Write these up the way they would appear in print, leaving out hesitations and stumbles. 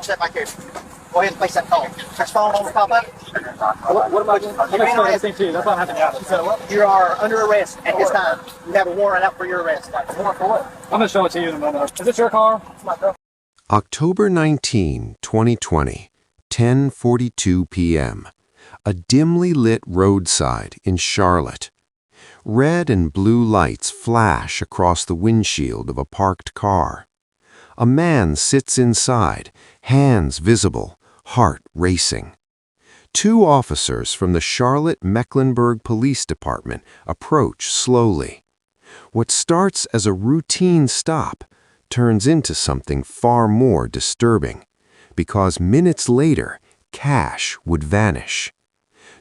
set back here. Go ahead and place that call. His phone won't pop up. What am I doing? I'm explaining this thing to you. That's what happened. So you are under arrest at this time. You have a warrant out for your arrest. Warrant for what? I'm going to show it to you in a moment. Is this your car? It's my car. October 19, 2020, 10:42 p.m. A dimly lit roadside in Charlotte. Red and blue lights flash across the windshield of a parked car. A man sits inside, hands visible, heart racing. Two officers from the Charlotte-Mecklenburg Police Department approach slowly. What starts as a routine stop turns into something far more disturbing, because minutes later, cash would vanish.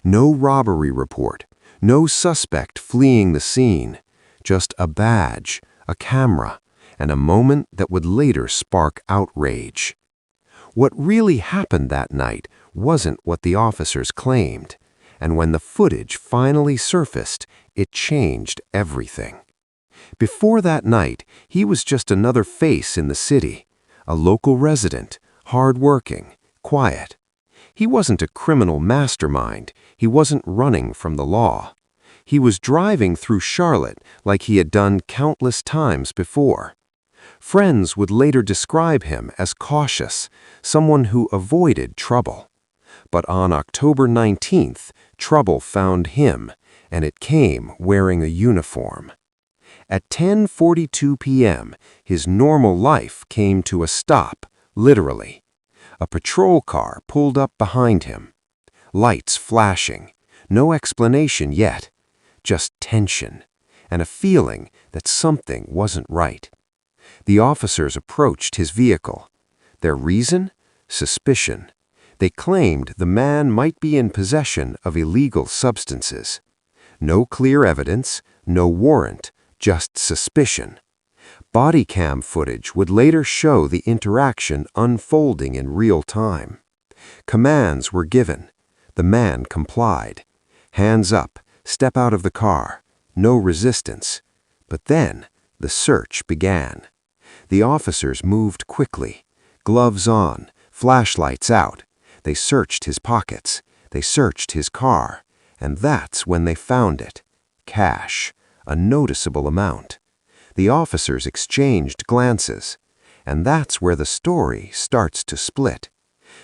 No robbery report, no suspect fleeing the scene, just a badge, a camera, and a moment that would later spark outrage. What really happened that night wasn't what the officers claimed, and when the footage finally surfaced, it changed everything. Before that night, he was just another face in the city, a local resident, hardworking, quiet. He wasn't a criminal mastermind. He wasn't running from the law. He was driving through Charlotte like he had done countless times before. Friends would later describe him as cautious, someone who avoided trouble. But on October 19th, trouble found him, and it came wearing a uniform. At 10:42 p.m., his normal life came to a stop, literally. A patrol car pulled up behind him. Lights flashing, no explanation yet, just tension, and a feeling that something wasn't right. The officers approached his vehicle. Their reason? Suspicion. They claimed the man might be in possession of illegal substances. No clear evidence, no warrant, just suspicion. Body cam footage would later show the interaction unfolding in real time. Commands were given. The man complied. Hands up, step out of the car. No resistance. But then, the search began. The officers moved quickly. Gloves on, flashlights out. They searched his pockets. They searched his car. And that's when they found it. Cash. A noticeable amount. The officers exchanged glances. And that's where the story starts to split.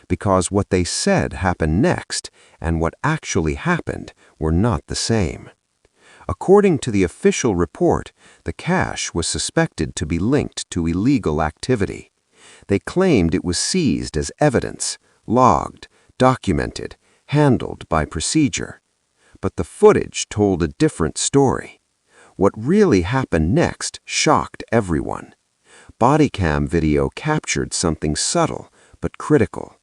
Because what they said happened next and what actually happened were not the same. According to the official report, the cash was suspected to be linked to illegal activity. They claimed it was seized as evidence, logged, documented, handled by procedure. But the footage told a different story. What really happened next shocked everyone. Body cam video captured something subtle but critical.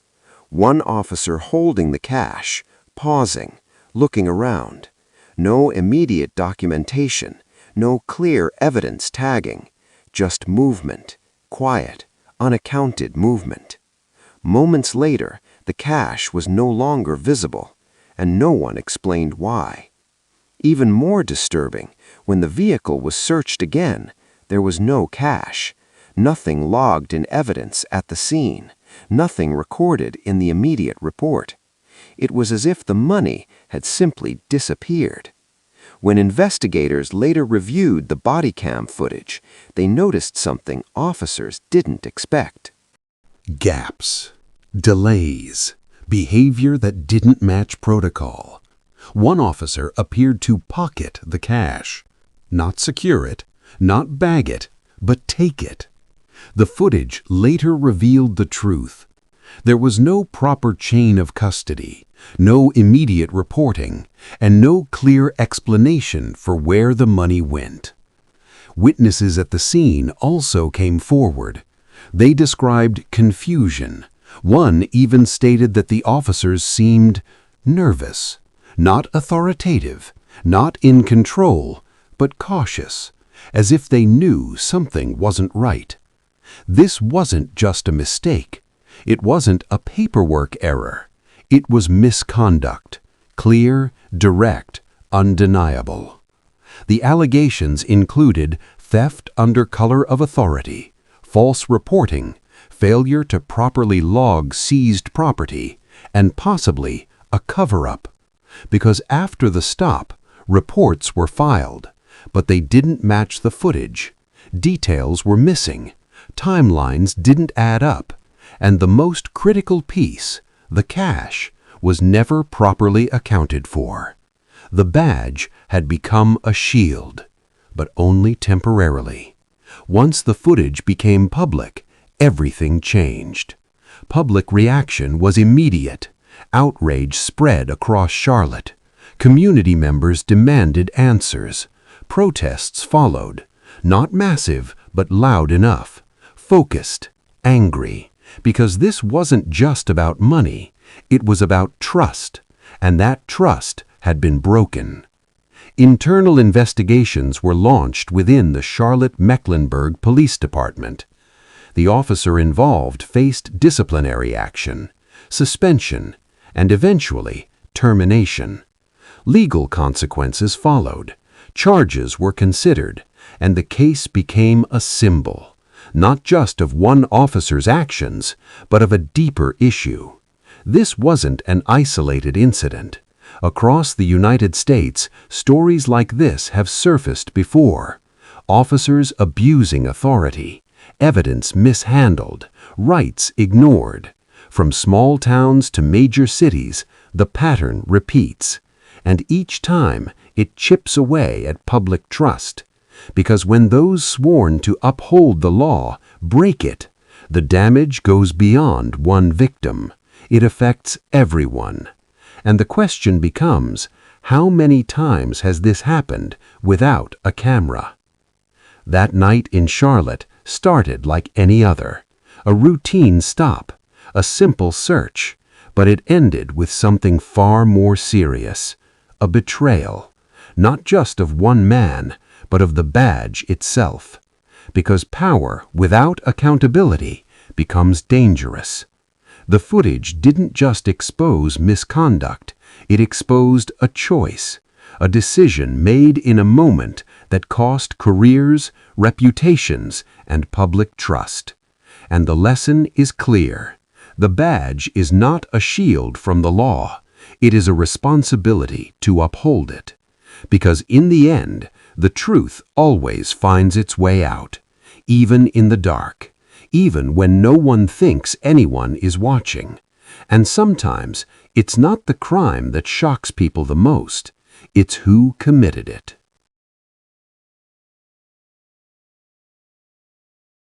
One officer holding the cash, pausing, looking around. No immediate documentation, no clear evidence tagging, just movement, quiet, unaccounted movement. Moments later, the cash was no longer visible, and no one explained why. Even more disturbing, when the vehicle was searched again, there was no cash, nothing logged in evidence at the scene, nothing recorded in the immediate report. It was as if the money had simply disappeared. When investigators later reviewed the body cam footage, they noticed something officers didn't expect. Gaps, delays, behavior that didn't match protocol. One officer appeared to pocket the cash. Not secure it, not bag it, but take it. The footage later revealed the truth. There was no proper chain of custody, no immediate reporting, and no clear explanation for where the money went. Witnesses at the scene also came forward. They described confusion. One even stated that the officers seemed nervous, not authoritative, not in control, but cautious, as if they knew something wasn't right. This wasn't just a mistake. It wasn't a paperwork error. It was misconduct, clear, direct, undeniable. The allegations included theft under color of authority, false reporting, failure to properly log seized property, and possibly a cover-up. Because after the stop, reports were filed, but they didn't match the footage. Details were missing, timelines didn't add up, and the most critical piece, the cash, was never properly accounted for. The badge had become a shield, but only temporarily. Once the footage became public, everything changed. Public reaction was immediate. Outrage spread across Charlotte. Community members demanded answers. Protests followed, not massive, but loud enough, focused, angry, because this wasn't just about money, it was about trust, and that trust had been broken. Internal investigations were launched within the Charlotte-Mecklenburg Police Department. The officer involved faced disciplinary action, suspension, and eventually termination. Legal consequences followed. Charges were considered, and the case became a symbol, not just of one officer's actions, but of a deeper issue. This wasn't an isolated incident. Across the United States, stories like this have surfaced before. Officers abusing authority, evidence mishandled, rights ignored. From small towns to major cities, the pattern repeats. And each time, it chips away at public trust. Because when those sworn to uphold the law break it, the damage goes beyond one victim. It affects everyone. And the question becomes, how many times has this happened without a camera? That night in Charlotte started like any other. A routine stop, a simple search, but it ended with something far more serious. A betrayal, not just of one man, but of the badge itself. Because power without accountability becomes dangerous. The footage didn't just expose misconduct, it exposed a choice, a decision made in a moment that cost careers, reputations, and public trust. And the lesson is clear. The badge is not a shield from the law. It is a responsibility to uphold it. Because in the end, the truth always finds its way out, even in the dark, even when no one thinks anyone is watching. And sometimes, it's not the crime that shocks people the most, it's who committed it.